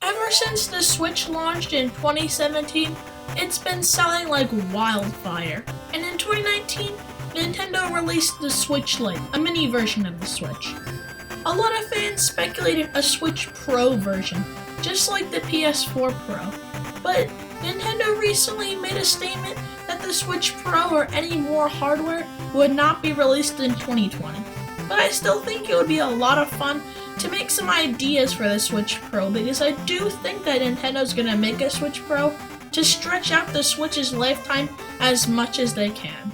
Ever since the Switch launched in 2017, it's been selling like wildfire. And in 2019, Nintendo released the Switch Lite, a mini version of the Switch. A lot of fans speculated a Switch Pro version, just like the PS4 Pro. But Nintendo recently made a statement that the Switch Pro or any more hardware would not be released in 2020. But I still think it would be a lot of fun to make some ideas for the Switch Pro, because I do think that Nintendo's gonna make a Switch Pro to stretch out the Switch's lifetime as much as they can.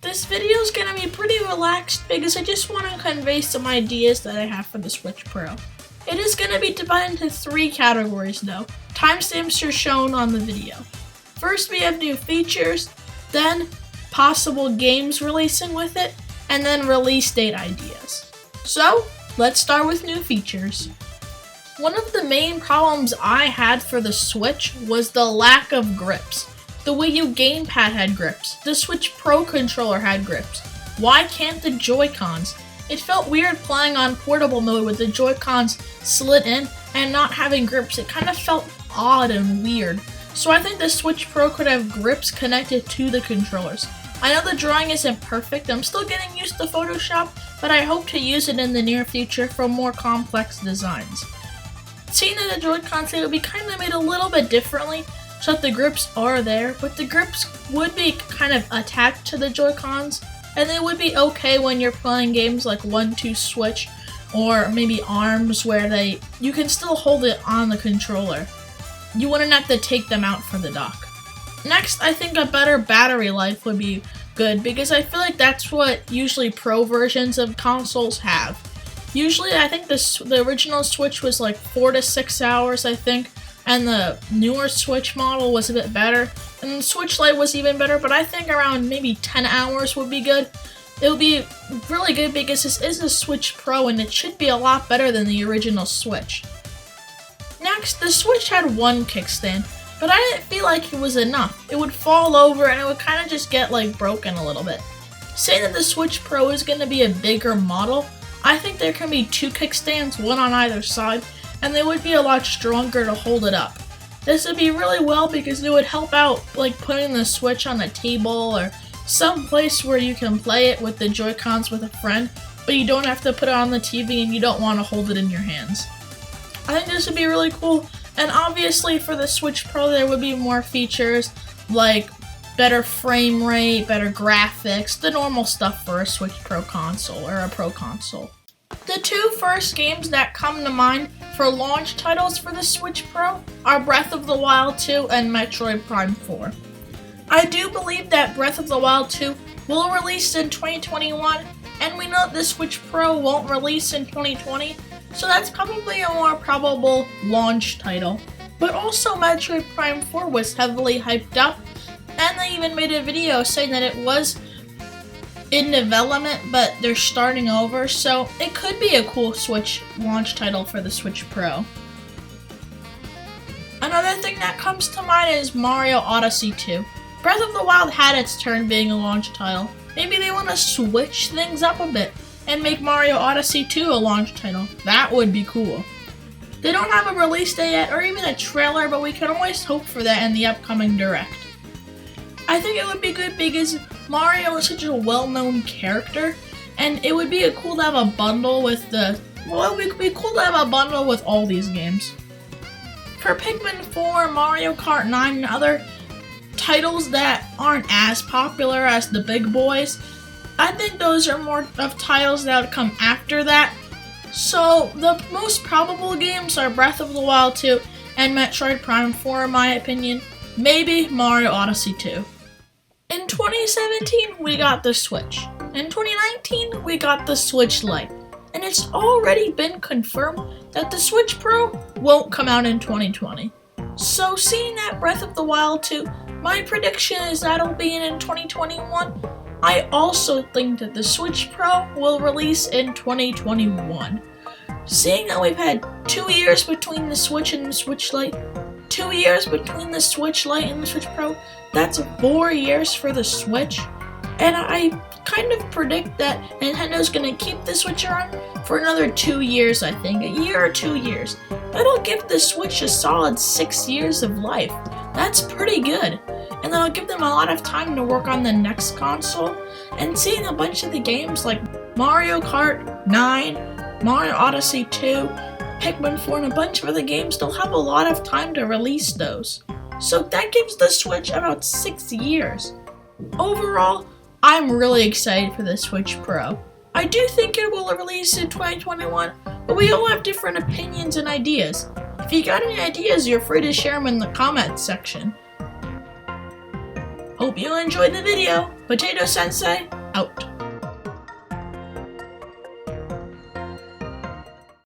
This video is going to be pretty relaxed because I just want to convey some ideas that I have for the Switch Pro. It is going to be divided into 3 categories though. Timestamps are shown on the video. First we have new features, then possible games releasing with it, and then release date ideas. So, let's start with new features. One of the main problems I had for the Switch was the lack of grips. The Wii U gamepad had grips. The Switch Pro controller had grips. Why can't the Joy-Cons? It felt weird playing on portable mode with the Joy-Cons slid in and not having grips. It kind of felt odd and weird. So I think the Switch Pro could have grips connected to the controllers. I know the drawing isn't perfect. I'm still getting used to Photoshop, but I hope to use it in the near future for more complex designs. Seeing that the Joy-Cons, they would be kind of made a little bit differently, so that the grips are there, but the grips would be kind of attached to the Joy-Cons, and they would be okay when you're playing games like 1-2 Switch, or maybe ARMS, where you can still hold it on the controller. You wouldn't have to take them out for the dock. Next, I think a better battery life would be good, because I feel like that's what usually Pro versions of consoles have. Usually, I think the original Switch was like 4 to 6 hours, I think, and the newer Switch model was a bit better, and the Switch Lite was even better, but I think around maybe 10 hours would be good. It would be really good because this is a Switch Pro and it should be a lot better than the original Switch. Next, the Switch had one kickstand, but I didn't feel like it was enough. It would fall over and it would kind of just get like broken a little bit. Saying that the Switch Pro is going to be a bigger model, I think there can be 2 kickstands, one on either side, and they would be a lot stronger to hold it up. This would be really well because it would help out like putting the Switch on a table or some place where you can play it with the Joy-Cons with a friend, but you don't have to put it on the TV and you don't want to hold it in your hands. I think this would be really cool, and obviously for the Switch Pro there would be more features like better frame rate, better graphics, the normal stuff for a Switch Pro console or a Pro console. The 2 first games that come to mind for launch titles for the Switch Pro are Breath of the Wild 2 and Metroid Prime 4. I do believe that Breath of the Wild 2 will release in 2021, and we know that the Switch Pro won't release in 2020, so that's probably a more probable launch title. But also Metroid Prime 4 was heavily hyped up, and they even made a video saying that it was in development, but they're starting over, so it could be a cool Switch launch title for the Switch Pro. Another thing that comes to mind is Mario Odyssey 2. Breath of the Wild had its turn being a launch title. Maybe they want to switch things up a bit and make Mario Odyssey 2 a launch title. That would be cool. They don't have a release date yet or even a trailer, but we can always hope for that in the upcoming Direct. I think it would be good because Mario is such a well-known character, and it would be cool to have a bundle with it would be cool to have a bundle with all these games. For Pikmin 4, Mario Kart 9, and other titles that aren't as popular as the big boys, I think those are more of titles that would come after that. So the most probable games are Breath of the Wild 2 and Metroid Prime 4 in my opinion, maybe Mario Odyssey 2. In 2017, we got the Switch. In 2019, we got the Switch Lite. And it's already been confirmed that the Switch Pro won't come out in 2020. So seeing that Breath of the Wild 2, my prediction is that it'll be in 2021. I also think that the Switch Pro will release in 2021. Seeing that we've had 2 years between the Switch and the Switch Lite, 2 years between the Switch Lite and the Switch Pro, that's 4 years for the Switch. And I kind of predict that Nintendo's gonna keep the Switch around for another 2 years, I think. A year or 2 years. That'll give the Switch a solid 6 years of life. That's pretty good. And that'll give them a lot of time to work on the next console. And seeing a bunch of the games like Mario Kart 9, Mario Odyssey 2, Pikmin 4, and a bunch of other games, they'll have a lot of time to release those. So that gives the Switch about 6 years. Overall, I'm really excited for the Switch Pro. I do think it will release in 2021, but we all have different opinions and ideas. If you got any ideas, you're free to share them in the comments section. Hope you enjoyed the video. Potato Sensei, out.